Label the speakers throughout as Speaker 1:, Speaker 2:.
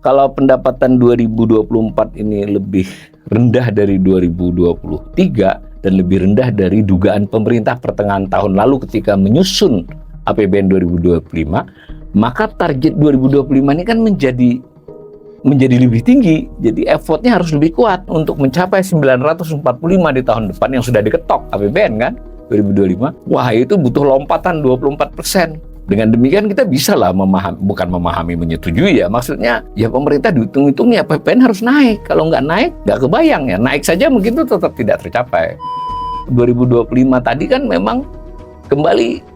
Speaker 1: kalau pendapatan 2024 ini lebih rendah dari 2023 dan lebih rendah dari dugaan pemerintah pertengahan tahun lalu ketika menyusun APBN 2025, maka target 2025 ini kan menjadi lebih tinggi. Jadi effortnya harus lebih kuat untuk mencapai 945 di tahun depan yang sudah diketok APBN kan 2025. Wah, itu butuh lompatan 24%. Dengan demikian kita bisa lah memahami, menyetujui ya. Maksudnya ya pemerintah dihitung-hitung ya APBN harus naik. Kalau nggak naik, nggak kebayang ya. Naik saja mungkin itu tetap tidak tercapai. 2025 tadi kan memang kembali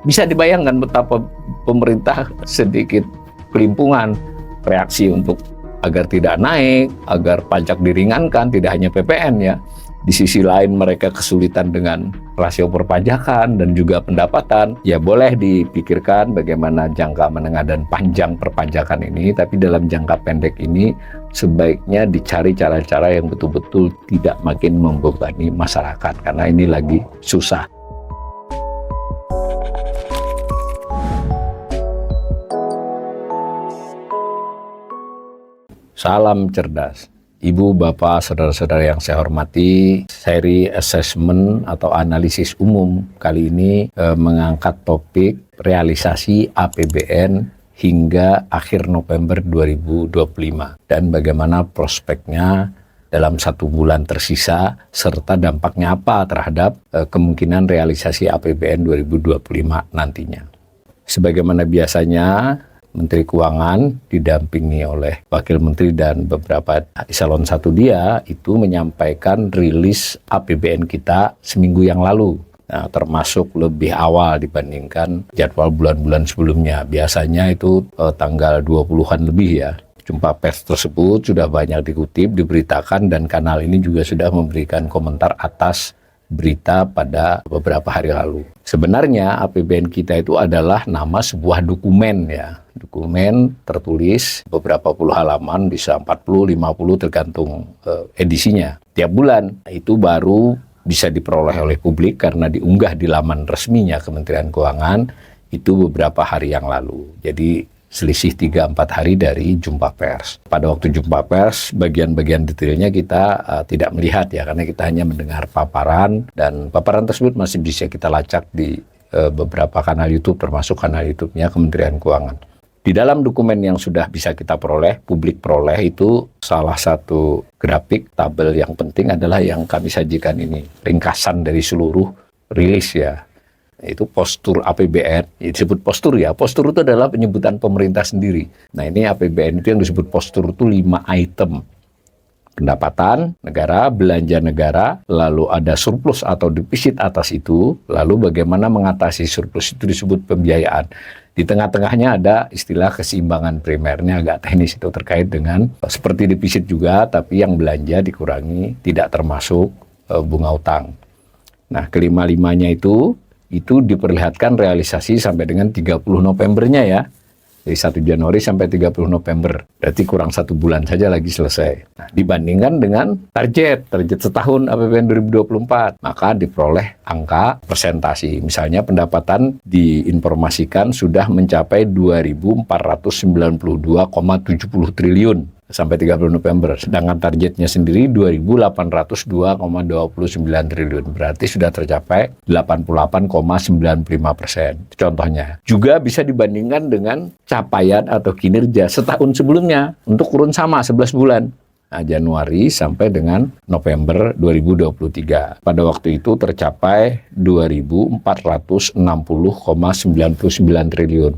Speaker 1: bisa dibayangkan betapa pemerintah sedikit kelimpungan reaksi untuk agar tidak naik, agar pajak diringankan, tidak hanya PPN ya. Di sisi lain mereka kesulitan dengan rasio perpajakan dan juga pendapatan. Ya boleh dipikirkan bagaimana jangka menengah dan panjang perpajakan ini, tapi dalam jangka pendek ini sebaiknya dicari cara-cara yang betul-betul tidak makin membebani masyarakat, karena ini lagi susah. Salam cerdas. Ibu, Bapak, saudara-saudara yang saya hormati, seri assessment atau analisis umum kali ini mengangkat topik realisasi APBN hingga akhir November 2025 dan bagaimana prospeknya dalam 1 bulan tersisa serta dampaknya apa terhadap kemungkinan realisasi APBN 2025 nantinya. Sebagaimana biasanya, Menteri Keuangan didampingi oleh Wakil Menteri dan beberapa eselon 1 dia itu menyampaikan rilis APBN kita seminggu yang lalu. Nah, termasuk lebih awal dibandingkan jadwal bulan-bulan sebelumnya. Biasanya itu tanggal 20-an lebih ya. Jumpa pers tersebut sudah banyak dikutip, diberitakan, dan kanal ini juga sudah memberikan komentar atas berita pada beberapa hari lalu. Sebenarnya APBN kita itu adalah nama sebuah dokumen ya. Dokumen tertulis beberapa puluh halaman, bisa 40, 50 tergantung edisinya. Tiap bulan itu baru bisa diperoleh oleh publik karena diunggah di laman resminya Kementerian Keuangan itu beberapa hari yang lalu. Jadi selisih 3-4 hari dari jumpa pers. Pada waktu jumpa pers, bagian-bagian detailnya kita tidak melihat ya, karena kita hanya mendengar paparan, dan paparan tersebut masih bisa kita lacak di beberapa kanal YouTube, termasuk kanal YouTube-nya Kementerian Keuangan. Di dalam dokumen yang sudah bisa kita peroleh, publik peroleh, itu salah satu grafik tabel yang penting adalah yang kami sajikan ini, ringkasan dari seluruh rilis ya. Itu postur APBN, disebut postur ya. Postur itu adalah penyebutan pemerintah sendiri. Nah, ini APBN itu yang disebut postur itu 5 item. Pendapatan negara, belanja negara, lalu ada surplus atau defisit atas itu, lalu bagaimana mengatasi surplus itu disebut pembiayaan. Di tengah-tengahnya ada istilah keseimbangan primernya, agak teknis, itu terkait dengan seperti defisit juga, tapi yang belanja dikurangi, tidak termasuk bunga utang. Nah, kelima-limanya itu diperlihatkan realisasi sampai dengan 30 Novembernya ya. Dari 1 Januari sampai 30 November. Berarti kurang 1 bulan saja lagi selesai. Nah, dibandingkan dengan target setahun APBN 2024. Maka diperoleh angka persentasi. Misalnya pendapatan diinformasikan sudah mencapai 2.492,70 triliun. Sampai 30 November, sedangkan targetnya sendiri 2.802,29 triliun, berarti sudah tercapai 88,95%. Contohnya, juga bisa dibandingkan dengan capaian atau kinerja setahun sebelumnya untuk kurun sama 11 bulan. Nah, Januari sampai dengan November 2023. Pada waktu itu tercapai 2.460,99 triliun.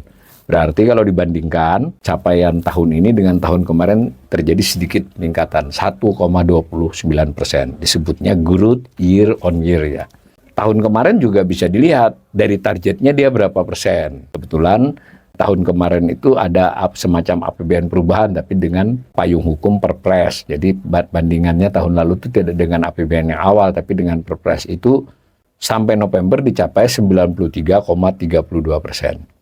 Speaker 1: Berarti kalau dibandingkan capaian tahun ini dengan tahun kemarin terjadi sedikit peningkatan 1,29%. Disebutnya growth year on year ya. Tahun kemarin juga bisa dilihat dari targetnya dia berapa persen. Kebetulan tahun kemarin itu ada semacam APBN perubahan tapi dengan payung hukum Perpres. Jadi bandingannya tahun lalu itu tidak dengan APBN yang awal tapi dengan Perpres itu sampai November dicapai 93,32%.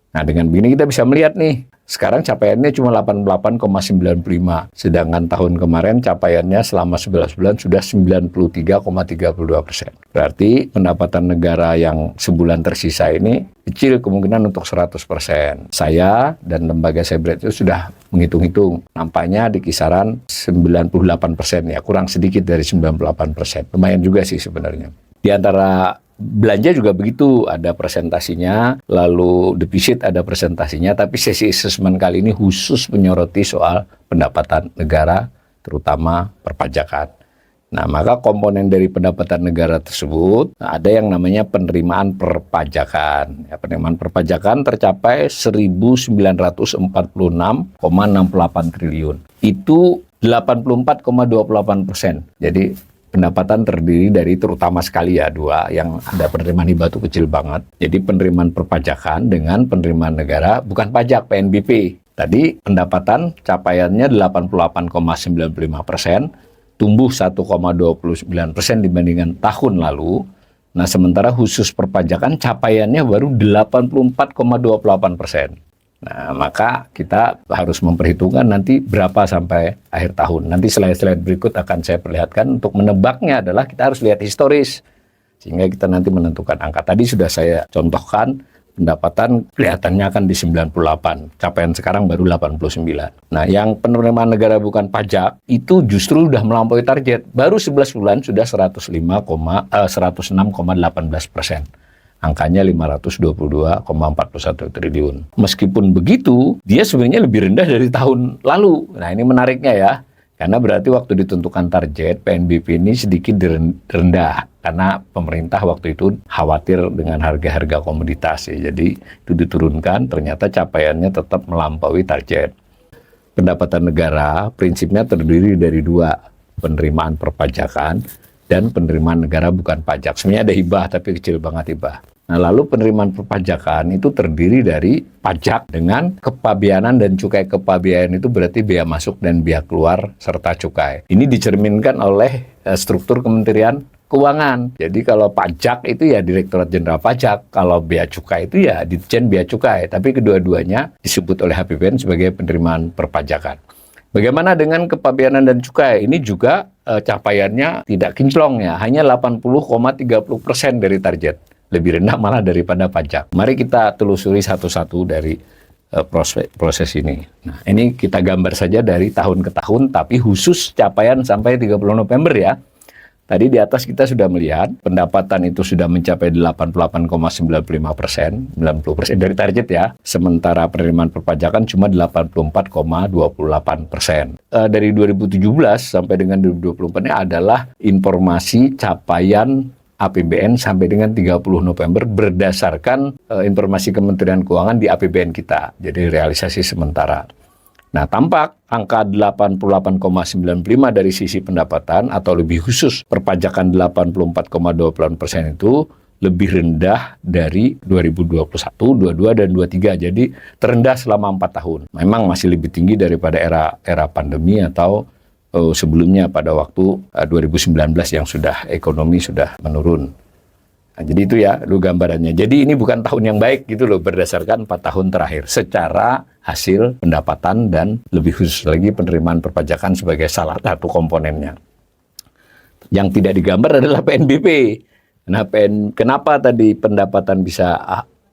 Speaker 1: Nah, dengan begini kita bisa melihat nih, sekarang capaiannya cuma 88,95, sedangkan tahun kemarin capaiannya selama 11 bulan sudah 93,32%. Berarti pendapatan negara yang sebulan tersisa ini kecil kemungkinan untuk 100%. Saya dan lembaga Sebrate itu sudah menghitung-hitung, nampaknya di kisaran 98% ya, kurang sedikit dari 98%. Lumayan juga sih sebenarnya. Di antara belanja juga begitu, ada presentasinya, lalu defisit ada presentasinya, tapi sesi assessment kali ini khusus menyoroti soal pendapatan negara, terutama perpajakan. Nah, maka komponen dari pendapatan negara tersebut, ada yang namanya penerimaan perpajakan. Ya, penerimaan perpajakan tercapai 1.946,68 triliun. Itu 84,28%. Jadi pendapatan terdiri dari terutama sekali ya dua, yang ada penerimaan hibah itu kecil banget. Jadi penerimaan perpajakan dengan penerimaan negara bukan pajak, PNBP. Tadi pendapatan capaiannya 88,95%, tumbuh 1,29% dibandingkan tahun lalu. Nah, sementara khusus perpajakan capaiannya baru 84,28%. Nah, maka kita harus memperhitungkan nanti berapa sampai akhir tahun. Nanti slide-slide berikut akan saya perlihatkan. Untuk menebaknya adalah kita harus lihat historis, sehingga kita nanti menentukan angka. Tadi sudah saya contohkan, pendapatan kelihatannya akan di 98, capaian sekarang baru 89. Nah, yang penerimaan negara bukan pajak, itu justru sudah melampaui target. Baru 11 bulan sudah 106,18%. Angkanya 522,41 triliun. Meskipun begitu, dia sebenarnya lebih rendah dari tahun lalu. Nah, ini menariknya ya. Karena berarti waktu ditentukan target, PNBP ini sedikit rendah. Karena pemerintah waktu itu khawatir dengan harga-harga komoditas. Ya. Jadi itu diturunkan, ternyata capaiannya tetap melampaui target. Pendapatan negara prinsipnya terdiri dari dua, penerimaan perpajakan dan penerimaan negara bukan pajak. Sebenarnya ada hibah, tapi kecil banget hibah. Nah, lalu penerimaan perpajakan itu terdiri dari pajak dengan kepabeanan, dan cukai kepabeanan itu berarti bea masuk dan bea keluar serta cukai. Ini dicerminkan oleh struktur Kementerian Keuangan. Jadi kalau pajak itu ya Direktorat Jenderal Pajak, kalau bea cukai itu ya Ditjen Bea Cukai. Tapi kedua-duanya disebut oleh HPBN sebagai penerimaan perpajakan. Bagaimana dengan kepabeanan dan cukai? Ini juga capaiannya tidak kinclong ya, hanya 80,30% dari target. Lebih rendah malah daripada pajak. Mari kita telusuri satu-satu dari proses ini. Nah, ini kita gambar saja dari tahun ke tahun, tapi khusus capaian sampai 30 November ya. Tadi di atas kita sudah melihat pendapatan itu sudah mencapai 88,95%, 90% dari target ya. Sementara penerimaan perpajakan cuma 84,28%. Dari 2017 sampai dengan 2024 ini adalah informasi capaian APBN sampai dengan 30 November berdasarkan informasi Kementerian Keuangan di APBN kita. Jadi realisasi sementara. Nah, tampak angka 88,95 dari sisi pendapatan atau lebih khusus perpajakan 84,28% itu lebih rendah dari 2021, 22 dan 23. Jadi terendah selama 4 tahun. Memang masih lebih tinggi daripada era pandemi atau sebelumnya pada waktu 2019 yang sudah ekonomi sudah menurun. Nah, jadi itu ya lu gambarannya. Jadi ini bukan tahun yang baik gitu loh berdasarkan 4 tahun terakhir secara hasil pendapatan dan lebih khusus lagi penerimaan perpajakan sebagai salah satu komponennya. Yang tidak digambar adalah PNBP. Nah, kenapa tadi pendapatan bisa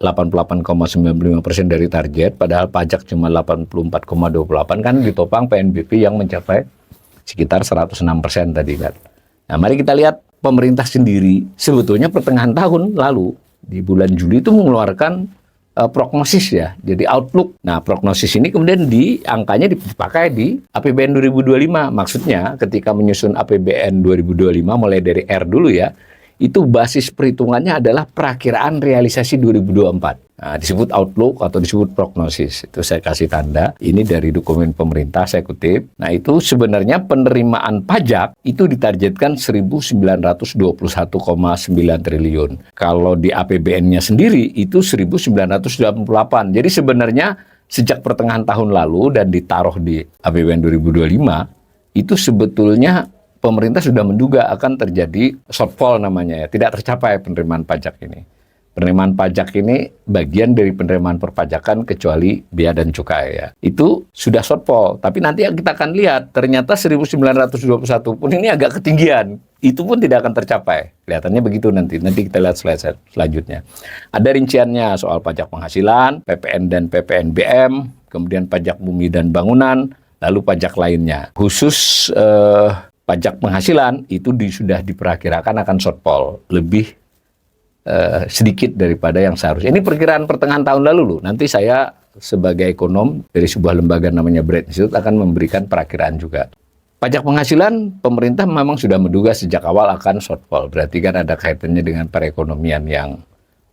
Speaker 1: 88,95% dari target padahal pajak cuma 84,28 kan ditopang PNBP yang mencapai sekitar 106% tadi kan. Nah, mari kita lihat pemerintah sendiri sebetulnya pertengahan tahun lalu di bulan Juli itu mengeluarkan prognosis ya, jadi outlook. Nah, prognosis ini kemudian angkanya dipakai di APBN 2025. Maksudnya ketika menyusun APBN 2025 mulai dari R dulu ya, itu basis perhitungannya adalah perakiraan realisasi 2024. Nah, disebut outlook atau disebut prognosis. Itu saya kasih tanda. Ini dari dokumen pemerintah, saya kutip. Nah, itu sebenarnya penerimaan pajak itu ditargetkan 1.921,9 triliun. Kalau di APBN-nya sendiri itu 1.988. Jadi sebenarnya sejak pertengahan tahun lalu dan ditaruh di APBN 2025, itu sebetulnya pemerintah sudah menduga akan terjadi shortfall namanya ya, tidak tercapai penerimaan pajak ini. Penerimaan pajak ini bagian dari penerimaan perpajakan kecuali bea dan cukai ya. Itu sudah shortfall, tapi nanti kita akan lihat ternyata 1921 pun ini agak ketinggian. Itu pun tidak akan tercapai. Kelihatannya begitu nanti. Nanti kita lihat slide selanjutnya. Ada rinciannya soal pajak penghasilan, PPN dan PPNBM, kemudian pajak bumi dan bangunan, lalu pajak lainnya. Khusus pajak penghasilan itu sudah diperkirakan akan shortfall lebih sedikit daripada yang seharusnya. Ini perkiraan pertengahan tahun lalu loh. Nanti saya sebagai ekonom dari sebuah lembaga namanya Bread Institute akan memberikan perakiraan juga. Pajak penghasilan pemerintah memang sudah menduga sejak awal akan shortfall. Berarti kan ada kaitannya dengan perekonomian yang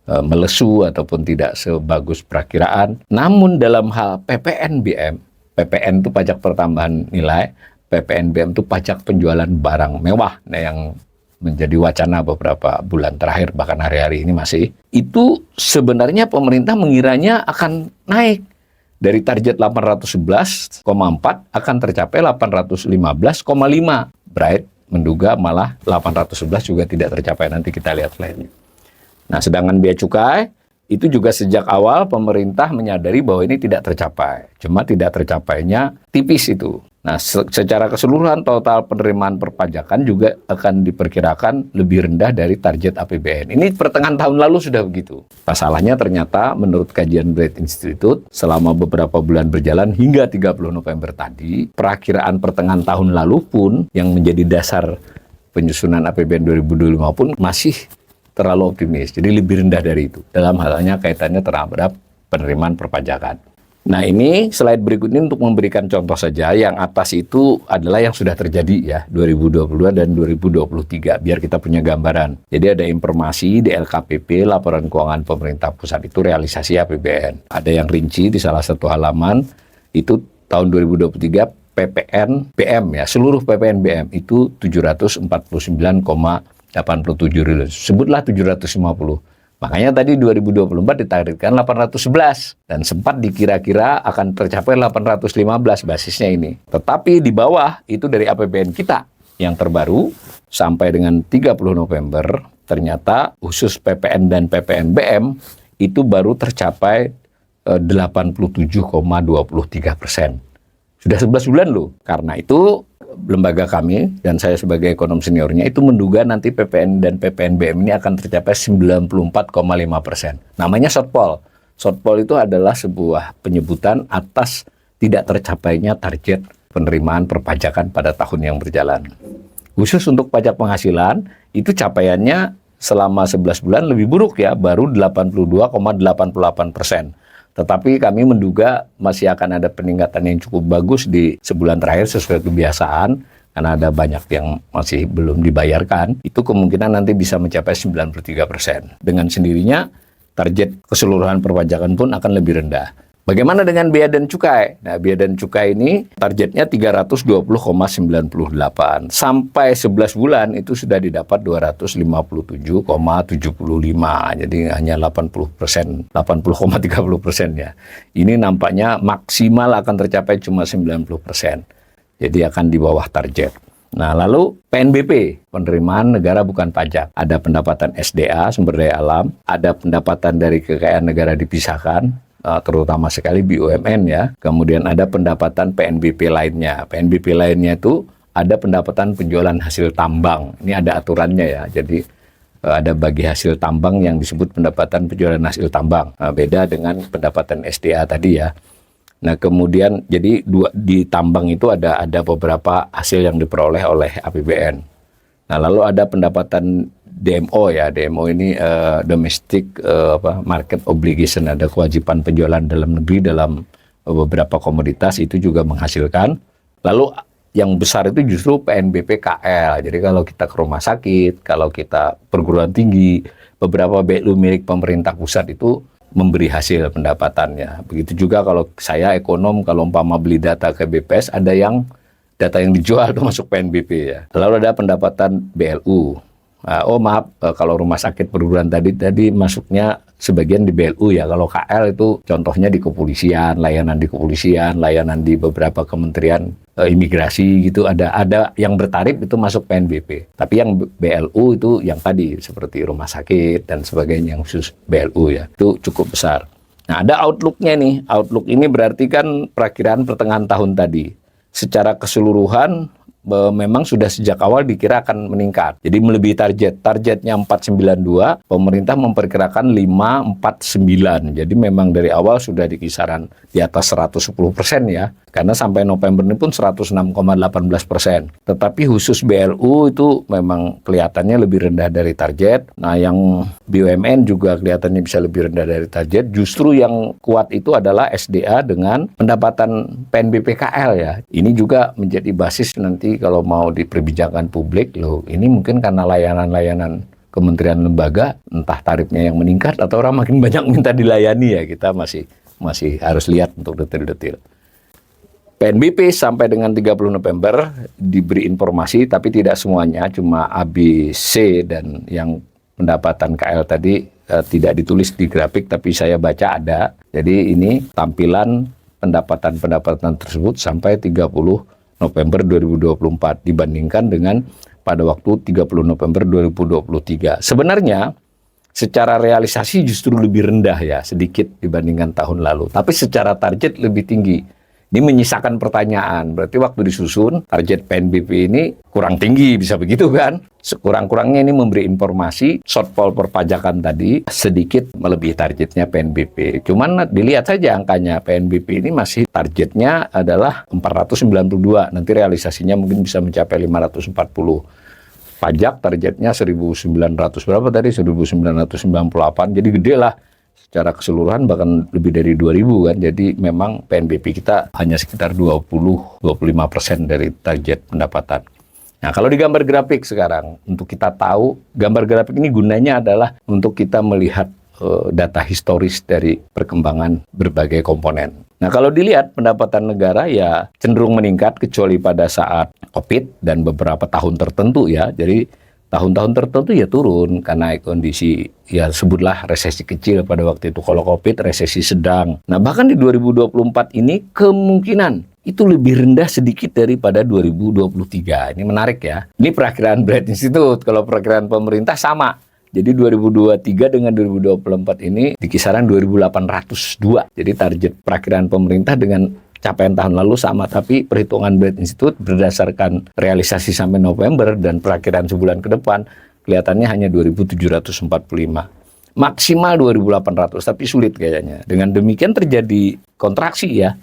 Speaker 1: melesu ataupun tidak sebagus perakiraan. Namun dalam hal PPNBM, PPN itu pajak pertambahan nilai, PPNBM itu pajak penjualan barang mewah. Nah, yang menjadi wacana beberapa bulan terakhir, bahkan hari-hari ini masih, itu sebenarnya pemerintah mengiranya akan naik dari target 811,4 akan tercapai 815,5. Bright menduga malah 811 juga tidak tercapai. Nanti kita lihat slide-nya. Nah, sedangkan bea cukai itu juga sejak awal pemerintah menyadari bahwa ini tidak tercapai. Cuma tidak tercapainya tipis itu. Nah, secara keseluruhan total penerimaan perpajakan juga akan diperkirakan lebih rendah dari target APBN. Ini pertengahan tahun lalu sudah begitu. Masalahnya ternyata menurut kajian Bread Institute, selama beberapa bulan berjalan hingga 30 November tadi, perakiraan pertengahan tahun lalu pun yang menjadi dasar penyusunan APBN 2025 pun masih terlalu optimis. Jadi lebih rendah dari itu. Dalam halnya kaitannya terhadap penerimaan perpajakan. Nah, ini slide berikut ini untuk memberikan contoh saja. Yang atas itu adalah yang sudah terjadi ya, 2022 dan 2023, biar kita punya gambaran. Jadi ada informasi di LKPP, Laporan Keuangan Pemerintah Pusat itu realisasi APBN. Ada yang rinci di salah satu halaman, itu tahun 2023 PPN BM ya, seluruh PPN BM itu 749,87 triliun. Sebutlah 750. Makanya tadi 2024 ditargetkan 811 dan sempat dikira-kira akan tercapai 815 basisnya ini. Tetapi di bawah itu dari APBN kita yang terbaru sampai dengan 30 November ternyata khusus PPN dan PPNBM itu baru tercapai 87,23%. Sudah 11 bulan loh. Karena itu lembaga kami dan saya sebagai ekonom seniornya itu menduga nanti PPN dan PPNBM ini akan tercapai 94,5%. Namanya shortfall. Shortfall itu adalah sebuah penyebutan atas tidak tercapainya target penerimaan perpajakan pada tahun yang berjalan. Khusus untuk pajak penghasilan, itu capaiannya selama 11 bulan lebih buruk ya, baru 82,88%. Tetapi kami menduga masih akan ada peningkatan yang cukup bagus di sebulan terakhir sesuai kebiasaan, karena ada banyak yang masih belum dibayarkan. Itu kemungkinan nanti bisa mencapai 93%. Dengan sendirinya, target keseluruhan perpajakan pun akan lebih rendah. Bagaimana dengan bea dan cukai? Nah, bea dan cukai ini targetnya 320,98. Sampai 11 bulan itu sudah didapat 257,75. Jadi hanya 80%, 80,30% ya. Ini nampaknya maksimal akan tercapai cuma 90%. Jadi akan di bawah target. Nah, lalu PNBP, penerimaan negara bukan pajak. Ada pendapatan SDA, sumber daya alam, ada pendapatan dari kekayaan negara dipisahkan, terutama sekali BUMN ya. Kemudian ada pendapatan PNBP lainnya. PNBP lainnya itu ada pendapatan penjualan hasil tambang. Ini ada aturannya ya. Jadi ada bagi hasil tambang yang disebut pendapatan penjualan hasil tambang. Beda dengan pendapatan SDA tadi ya. Nah, kemudian jadi di tambang itu ada beberapa hasil yang diperoleh oleh APBN. Nah, lalu ada pendapatan DMO ya. DMO ini domestic market obligation, ada kewajiban penjualan dalam negeri dalam beberapa komoditas, itu juga menghasilkan. Lalu yang besar itu justru PNBP KL. Jadi kalau kita ke rumah sakit, kalau kita perguruan tinggi, beberapa BLU milik pemerintah pusat itu memberi hasil pendapatannya. Begitu juga kalau saya ekonom, kalau umpama beli data ke BPS, ada yang data yang dijual itu masuk PNBP ya. Lalu ada pendapatan BLU. Oh maaf, kalau rumah sakit perguruan tadi masuknya sebagian di BLU ya. Kalau KL itu contohnya di kepolisian, layanan di beberapa kementerian imigrasi gitu, ada yang bertarif itu masuk PNBP. Tapi yang BLU itu yang tadi seperti rumah sakit dan sebagainya, yang khusus BLU ya, itu cukup besar. Nah, ada outlook-nya nih. Outlook ini berarti kan perakiraan pertengahan tahun tadi. Secara keseluruhan memang sudah sejak awal dikira akan meningkat. Jadi melebihi target. Targetnya 492, pemerintah memperkirakan 549. Jadi memang dari awal sudah di kisaran di atas 110% ya. Karena sampai November ini pun 106,18%. Tetapi khusus BLU itu memang kelihatannya lebih rendah dari target. Nah, yang BUMN juga kelihatannya bisa lebih rendah dari target. Justru yang kuat itu adalah SDA dengan pendapatan PNBP KL ya. Ini juga menjadi basis nanti kalau mau diperbincangkan publik, loh ini mungkin karena layanan-layanan kementerian lembaga, entah tarifnya yang meningkat atau orang makin banyak minta dilayani ya, kita masih harus lihat untuk detail-detail. PNBP sampai dengan 30 November diberi informasi, tapi tidak semuanya, cuma A, B, C, dan yang pendapatan KL tadi tidak ditulis di grafik, tapi saya baca ada. Jadi ini tampilan pendapatan tersebut sampai 30 November 2024 dibandingkan dengan pada waktu 30 November 2023. Sebenarnya secara realisasi justru lebih rendah ya, sedikit dibandingkan tahun lalu. Tapi secara target lebih tinggi. Ini menyisakan pertanyaan, berarti waktu disusun target PNBP ini kurang tinggi, bisa begitu kan? Sekurang-kurangnya ini memberi informasi shortfall perpajakan tadi sedikit melebihi targetnya PNBP. Cuman dilihat saja angkanya, PNBP ini masih targetnya adalah 492, nanti realisasinya mungkin bisa mencapai 540. Pajak targetnya 1.900 berapa tadi? 1.998, jadi gede lah. Secara keseluruhan bahkan lebih dari 2.000 kan, jadi memang PNBP kita hanya sekitar 20-25% dari target pendapatan. Nah, kalau di gambar grafik sekarang, untuk kita tahu, gambar grafik ini gunanya adalah untuk kita melihat data historis dari perkembangan berbagai komponen. Nah, kalau dilihat pendapatan negara ya cenderung meningkat kecuali pada saat COVID dan beberapa tahun tertentu ya, jadi tahun-tahun tertentu ya turun karena kondisi ya sebutlah resesi kecil pada waktu itu. Kalau COVID resesi sedang. Nah, bahkan di 2024 ini kemungkinan itu lebih rendah sedikit daripada 2023. Ini menarik ya. Ini perakiraan Bright Institute. Kalau perakiraan pemerintah sama. Jadi 2023 dengan 2024 ini di kisaran 2.802. Jadi target perakiraan pemerintah dengan capaian tahun lalu sama, tapi perhitungan Bright Institute berdasarkan realisasi sampai November dan perakiraan sebulan ke depan kelihatannya hanya 2.745. Maksimal 2.800, tapi sulit kayaknya. Dengan demikian terjadi kontraksi ya.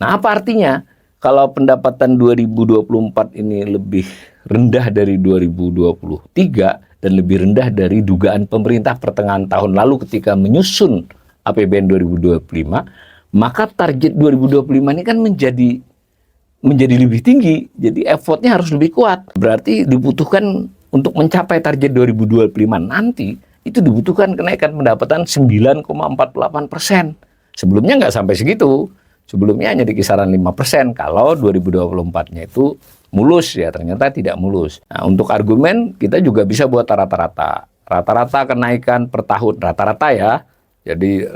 Speaker 1: Nah, apa artinya? Kalau pendapatan 2024 ini lebih rendah dari 2023 dan lebih rendah dari dugaan pemerintah pertengahan tahun lalu ketika menyusun APBN 2025, maka target 2025 ini kan menjadi lebih tinggi. Jadi effortnya harus lebih kuat. Berarti dibutuhkan untuk mencapai target 2025 nanti, itu dibutuhkan kenaikan pendapatan 9,48%. Sebelumnya nggak sampai segitu. Sebelumnya hanya di kisaran 5%. Kalau 2024-nya itu mulus ya, ternyata tidak mulus. Nah, untuk argumen kita juga bisa buat rata-rata. Rata-rata kenaikan per tahun, rata-rata ya. Jadi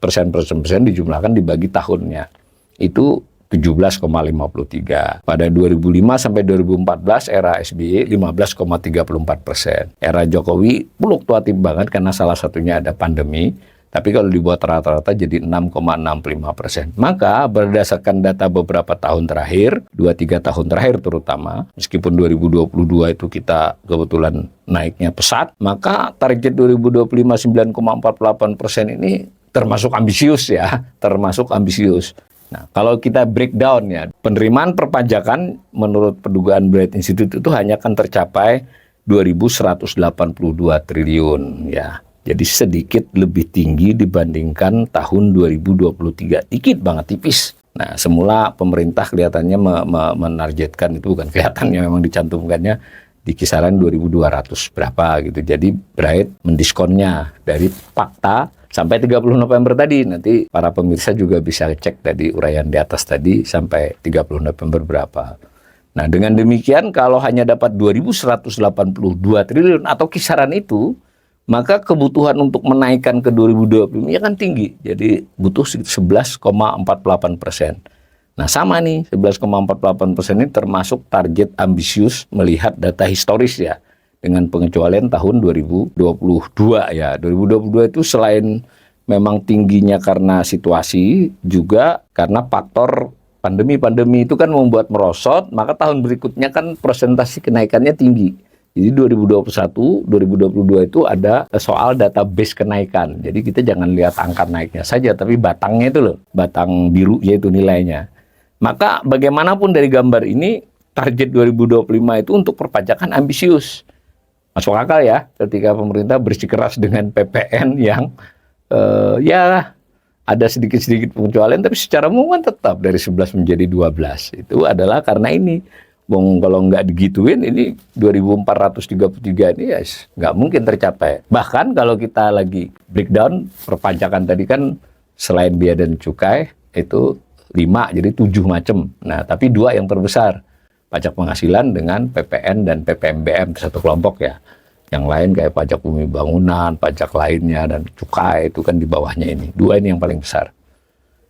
Speaker 1: persen dijumlahkan dibagi tahunnya. Itu 17,53. Pada 2005 sampai 2014 era SBY 15,34%. Era Jokowi fluktuatif banget karena salah satunya ada pandemi. Tapi kalau dibuat rata-rata jadi 6,65%. Maka berdasarkan data beberapa tahun terakhir, 2-3 tahun terakhir terutama, meskipun 2022 itu kita kebetulan naiknya pesat, maka target 2025 9,48% ini termasuk ambisius ya, termasuk ambisius. Nah, kalau kita breakdown ya, penerimaan perpajakan menurut perdugaan Bright Institute itu hanya akan tercapai 2.182 triliun ya. Jadi sedikit lebih tinggi dibandingkan tahun 2023. Dikit banget, tipis. Nah, semula pemerintah kelihatannya menargetkan, itu bukan kelihatannya, memang dicantumkannya di kisaran 2.200 berapa gitu. Jadi Bright mendiskonnya dari fakta sampai 30 November tadi. Nanti para pemirsa juga bisa cek tadi uraian di atas tadi sampai 30 November berapa. Nah, dengan demikian kalau hanya dapat 2.182 triliun atau kisaran itu, maka kebutuhan untuk menaikkan ke 2025 kan tinggi. Jadi butuh 11,48%. Nah sama nih, 11,48% ini termasuk target ambisius melihat data historis ya, dengan pengecualian tahun 2022 ya. 2022 itu selain memang tingginya karena situasi, juga karena faktor pandemi itu kan membuat merosot, maka tahun berikutnya kan presentasi kenaikannya tinggi. Jadi 2021, 2022 itu ada soal database kenaikan. Jadi kita jangan lihat angka naiknya saja, tapi batangnya itu loh, batang biru yaitu nilainya. Maka bagaimanapun dari gambar ini, target 2025 itu untuk perpajakan ambisius. Masuk akal ya, ketika pemerintah bersikeras dengan PPN yang ya ada sedikit-sedikit pengecualian, tapi secara umum kan tetap dari 11 menjadi 12. Itu adalah karena ini. Bung, kalau nggak digituin, ini 2433 ini ya nggak mungkin tercapai. Bahkan kalau kita lagi breakdown, perpajakan tadi kan selain biaya dan cukai, itu 5, jadi 7 macam. Nah, tapi 2 yang terbesar, pajak penghasilan dengan PPN dan PPNBM satu kelompok ya. Yang lain kayak pajak bumi bangunan, pajak lainnya, dan cukai itu kan di bawahnya ini. 2 ini yang paling besar.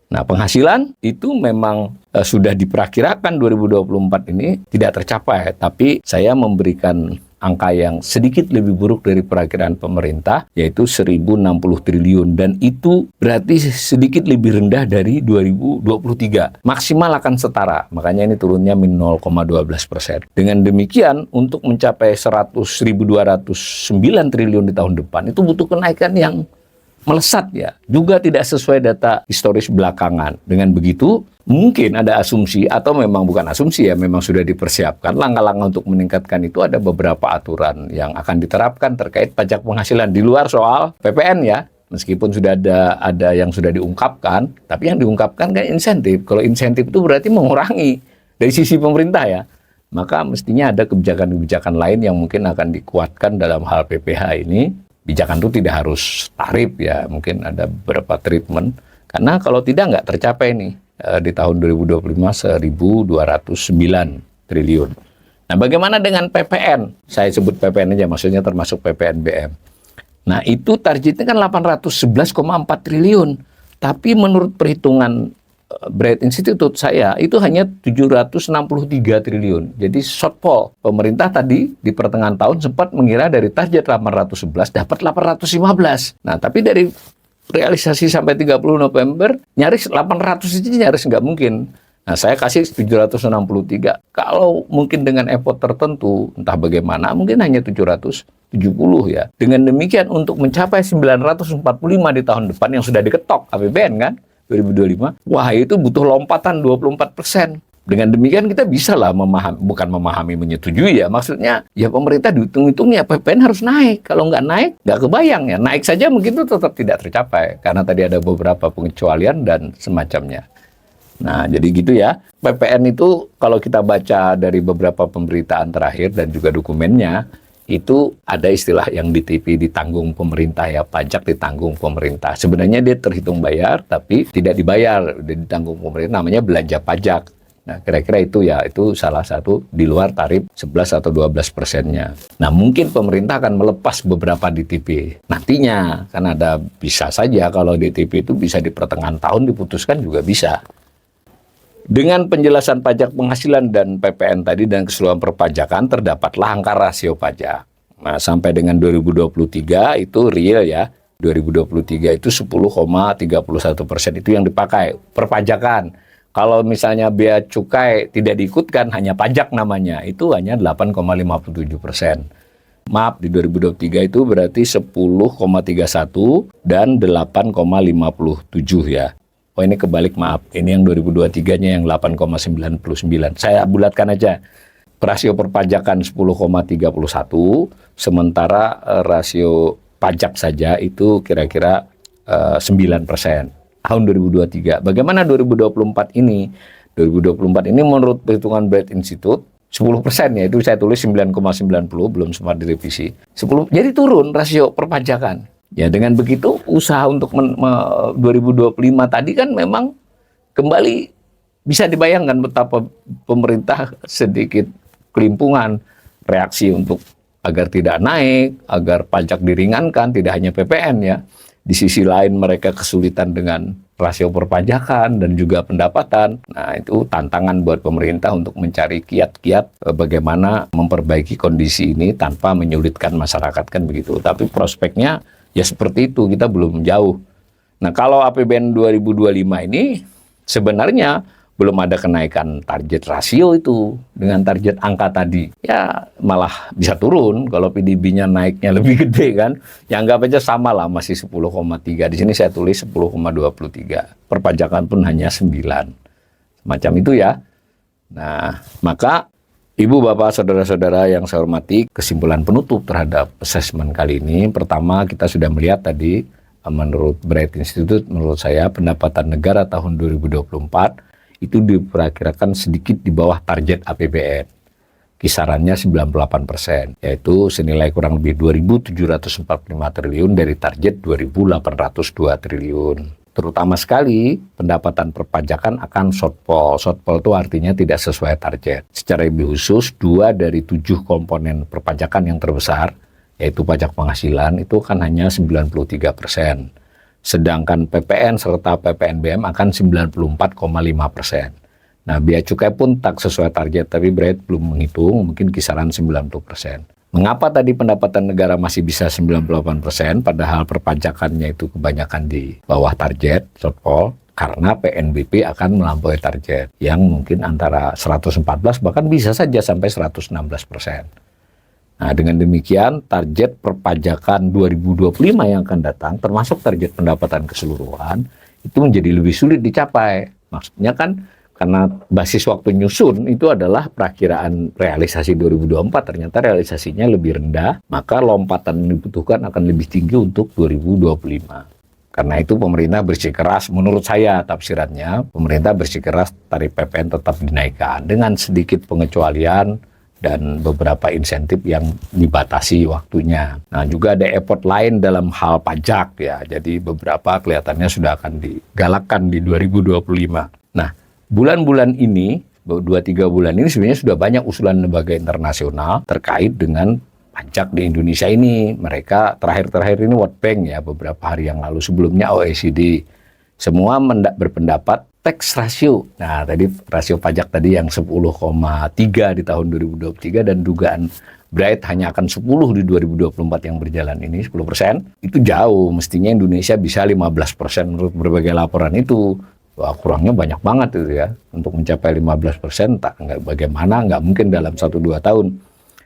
Speaker 1: Nah, penghasilan itu memang sudah diperkirakan 2024 ini tidak tercapai, tapi saya memberikan angka yang sedikit lebih buruk dari perakiraan pemerintah, yaitu 1.060 triliun, dan itu berarti sedikit lebih rendah dari 2023. Maksimal akan setara, makanya ini turunnya min 0,12%. Dengan demikian, untuk mencapai 100.209 triliun di tahun depan, itu butuh kenaikan yang melesat ya, juga tidak sesuai data historis belakangan. Dengan begitu, mungkin ada asumsi, atau memang bukan asumsi ya, memang sudah dipersiapkan langkah-langkah untuk meningkatkan itu. Ada beberapa aturan yang akan diterapkan terkait pajak penghasilan di luar soal PPN ya. Meskipun sudah ada yang sudah diungkapkan, tapi yang diungkapkan kan insentif. Kalau insentif itu berarti mengurangi dari sisi pemerintah ya. Maka mestinya ada kebijakan-kebijakan lain yang mungkin akan dikuatkan dalam hal PPh ini. Kebijakan itu tidak harus tarif ya, mungkin ada beberapa treatment. Karena kalau tidak nggak tercapai nih di tahun 2025 1.209 triliun. Nah, bagaimana dengan PPN? Saya sebut PPN aja, maksudnya termasuk PPNBM. Nah, itu targetnya kan 811,4 triliun. Tapi menurut perhitungan Bread Institute saya, itu hanya 763 triliun. Jadi shortfall. Pemerintah tadi di pertengahan tahun sempat mengira dari target 811 dapat 815. Nah, tapi dari realisasi sampai 30 November, nyaris 800 itu nyaris nggak mungkin. Nah, saya kasih 763. Kalau mungkin dengan effort tertentu, entah bagaimana, mungkin hanya 770 ya. Dengan demikian untuk mencapai 945 di tahun depan yang sudah diketok APBN kan, 2025, wah itu butuh lompatan 24%. Dengan demikian kita bisa lah menyetujui ya. Maksudnya ya pemerintah dihitung-hitung ya PPN harus naik. Kalau nggak naik, nggak kebayang ya. Naik saja mungkin itu tetap tidak tercapai. Karena tadi ada beberapa pengecualian dan semacamnya. Nah, jadi gitu ya. PPN itu kalau kita baca dari beberapa pemberitaan terakhir dan juga dokumennya, itu ada istilah yang di TV ditanggung pemerintah ya, pajak ditanggung pemerintah. Sebenarnya dia terhitung bayar, tapi tidak dibayar, dia ditanggung pemerintah, namanya belanja pajak. Nah, kira-kira itu ya, itu salah satu di luar tarif 11 atau 12%-nya. Nah, mungkin pemerintah akan melepas beberapa DTP. Nantinya, kan ada bisa saja kalau DTP itu bisa di pertengahan tahun diputuskan juga bisa. Dengan penjelasan pajak penghasilan dan PPN tadi dan keseluruhan perpajakan, terdapatlah angka rasio pajak. Nah, sampai dengan 2023 itu real ya. 2023 itu 10,31% itu yang dipakai perpajakan. Kalau misalnya bea cukai tidak diikutkan, hanya pajak namanya, itu hanya 8,57%. Maaf, di 2023 itu berarti 10,31 dan 8,57 ya. Oh, ini kebalik, maaf. Ini yang 2023-nya yang 8,99. Saya bulatkan aja. Rasio perpajakan 10,31, sementara rasio pajak saja itu kira-kira 9%. Tahun 2023. Bagaimana 2024 ini? 2024 ini menurut perhitungan Bread Institute 10% ya, itu saya tulis 9,90, belum sempat direvisi. 10, jadi turun rasio perpajakan. Ya, dengan begitu usaha untuk 2025 tadi kan memang kembali bisa dibayangkan betapa pemerintah sedikit kelimpungan reaksi untuk agar tidak naik, agar pajak diringankan, tidak hanya PPN ya. Di sisi lain mereka kesulitan dengan rasio perpajakan dan juga pendapatan. Nah, itu tantangan buat pemerintah untuk mencari kiat-kiat bagaimana memperbaiki kondisi ini tanpa menyulitkan masyarakat, kan begitu. Tapi prospeknya ya seperti itu, kita belum jauh. Nah, kalau APBN 2025 ini sebenarnya belum ada kenaikan target rasio itu dengan target angka tadi. Ya malah bisa turun kalau PDB-nya naiknya lebih gede kan. Ya anggap aja sama lah, masih 10,3. Di sini saya tulis 10,23. Perpajakan pun hanya 9. Semacam itu ya. Nah, maka Ibu, Bapak, Saudara-saudara yang saya hormati, kesimpulan penutup terhadap asesmen kali ini. Pertama, kita sudah melihat tadi, menurut Bright Institute, menurut saya pendapatan negara tahun 2024 itu diperkirakan sedikit di bawah target APBN. Kisarannya 98%, yaitu senilai kurang lebih 2.745 triliun dari target 2.802 triliun. Terutama sekali pendapatan perpajakan akan shortfall. Shortfall itu artinya tidak sesuai target. Secara lebih khusus, 2 dari 7 komponen perpajakan yang terbesar, yaitu pajak penghasilan, itu kan hanya 93%. Sedangkan PPN serta PPNBM akan 94,5%. Nah, biaya cukai pun tak sesuai target, tapi Bright belum menghitung, mungkin kisaran 90%. Mengapa tadi pendapatan negara masih bisa 98%, padahal perpajakannya itu kebanyakan di bawah target, shortfall? Karena PNBP akan melampaui target, yang mungkin antara 114, bahkan bisa saja sampai 116%. Nah, dengan demikian target perpajakan 2025 yang akan datang, termasuk target pendapatan keseluruhan, itu menjadi lebih sulit dicapai. Maksudnya kan karena basis waktu nyusun itu adalah perakiraan realisasi 2024, ternyata realisasinya lebih rendah, maka lompatan yang dibutuhkan akan lebih tinggi untuk 2025. Karena itu pemerintah bersikeras, menurut saya tafsirannya, pemerintah bersikeras tarif PPN tetap dinaikkan dengan sedikit pengecualian dan beberapa insentif yang dibatasi waktunya. Nah, juga ada effort lain dalam hal pajak ya. Jadi beberapa kelihatannya sudah akan digalakkan di 2025. Nah, bulan-bulan ini, 2-3 bulan ini sebenarnya sudah banyak usulan lembaga internasional terkait dengan pajak di Indonesia ini. Mereka terakhir-terakhir ini World Bank ya, beberapa hari yang lalu, sebelumnya OECD. Semua berpendapat tax ratio. Nah, tadi rasio pajak tadi yang 10,3 di tahun 2023 dan dugaan Bright hanya akan 10 di 2024 yang berjalan ini, 10%. Itu jauh, mestinya Indonesia bisa 15% menurut berbagai laporan itu. Wah, kurangnya banyak banget itu ya. Untuk mencapai 15%, bagaimana, nggak mungkin dalam 1-2 tahun.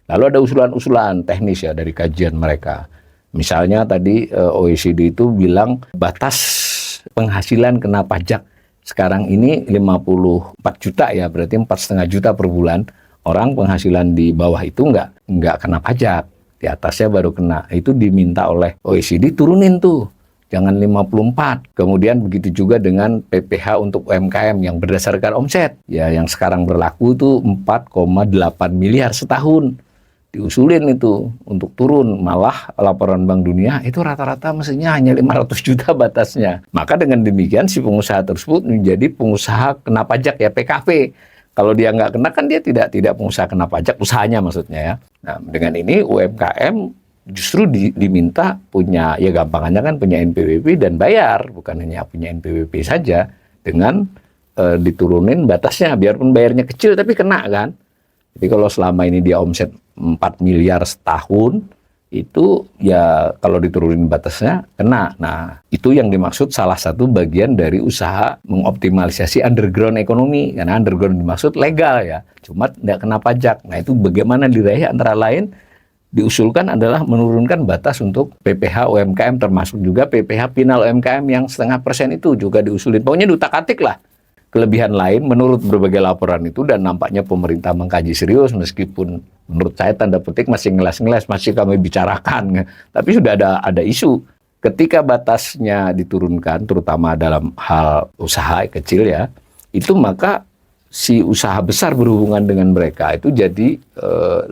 Speaker 1: Lalu ada usulan-usulan teknis ya dari kajian mereka. Misalnya tadi OECD itu bilang batas penghasilan kena pajak sekarang ini 54 juta ya, berarti 4,5 juta per bulan. Orang penghasilan di bawah itu nggak kena pajak, di atasnya baru kena. Itu diminta oleh OECD turunin tuh, jangan 54. Kemudian begitu juga dengan PPh untuk UMKM yang berdasarkan omset. Ya, yang sekarang berlaku itu 4,8 miliar setahun. Diusulin itu untuk turun, malah laporan Bank Dunia itu rata-rata mestinya hanya 500 juta batasnya. Maka dengan demikian si pengusaha tersebut menjadi pengusaha kena pajak ya, PKP. Kalau dia nggak kena kan dia tidak pengusaha kena pajak, usahanya maksudnya ya. Nah, dengan ini UMKM justru diminta punya, ya gampangannya kan punya NPWP dan bayar, bukan hanya punya NPWP saja, dengan diturunin batasnya, biarpun bayarnya kecil tapi kena kan. Jadi kalau selama ini dia omset 4 miliar setahun, itu ya kalau diturunin batasnya kena. Nah, itu yang dimaksud salah satu bagian dari usaha mengoptimalisasi underground ekonomi. Karena underground dimaksud legal ya, cuma tidak kena pajak. Nah, itu bagaimana diraih, antara lain diusulkan adalah menurunkan batas untuk PPh UMKM, termasuk juga PPh final UMKM yang 0,5% itu juga diusulin. Pokoknya diutak-atik lah. Kelebihan lain menurut berbagai laporan itu, dan nampaknya pemerintah mengkaji serius, meskipun menurut saya tanda petik masih ngelas-ngelas, masih kami bicarakan. Tapi sudah ada isu. Ketika batasnya diturunkan, terutama dalam hal usaha kecil ya, itu maka si usaha besar berhubungan dengan mereka itu jadi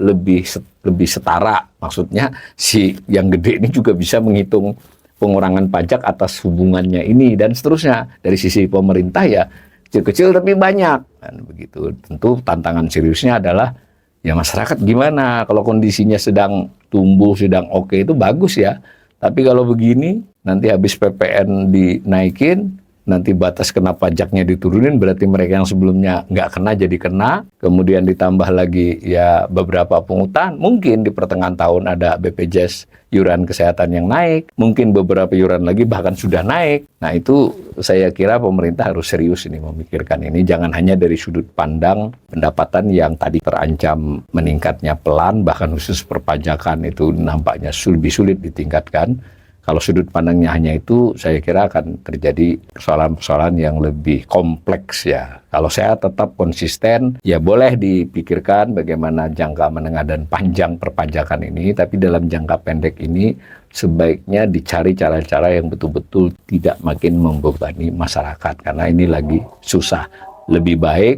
Speaker 1: lebih setara. Maksudnya si yang gede ini juga bisa menghitung pengurangan pajak atas hubungannya ini dan seterusnya. Dari sisi pemerintah ya kecil-kecil tapi banyak. Dan begitu. Tentu tantangan seriusnya adalah Ya masyarakat gimana? Kalau kondisinya sedang tumbuh, sedang oke itu bagus ya. Tapi kalau begini, nanti habis PPN dinaikin, nanti batas kena pajaknya diturunin, berarti mereka yang sebelumnya nggak kena jadi kena. Kemudian ditambah lagi ya beberapa pungutan. Mungkin di pertengahan tahun ada BPJS iuran kesehatan yang naik. Mungkin beberapa iuran lagi bahkan sudah naik. Nah itu saya kira pemerintah harus serius ini memikirkan ini. Jangan hanya dari sudut pandang pendapatan yang tadi terancam meningkatnya pelan, bahkan khusus perpajakan itu nampaknya lebih sulit ditingkatkan. Kalau sudut pandangnya hanya itu, saya kira akan terjadi persoalan-persoalan yang lebih kompleks ya. Kalau saya tetap konsisten, ya boleh dipikirkan bagaimana jangka menengah dan panjang perpajakan ini, tapi dalam jangka pendek ini sebaiknya dicari cara-cara yang betul-betul tidak makin membebani masyarakat, karena ini lagi susah. Lebih baik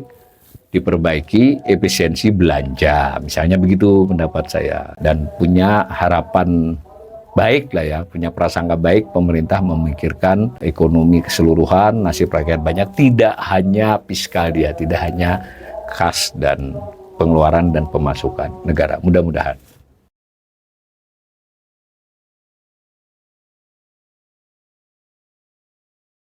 Speaker 1: diperbaiki efisiensi belanja, misalnya begitu pendapat saya, dan punya harapan baik lah ya, punya prasangka baik pemerintah memikirkan ekonomi keseluruhan, nasib rakyat banyak, tidak hanya fiskal dia, tidak hanya kas dan pengeluaran dan pemasukan negara. Mudah-mudahan.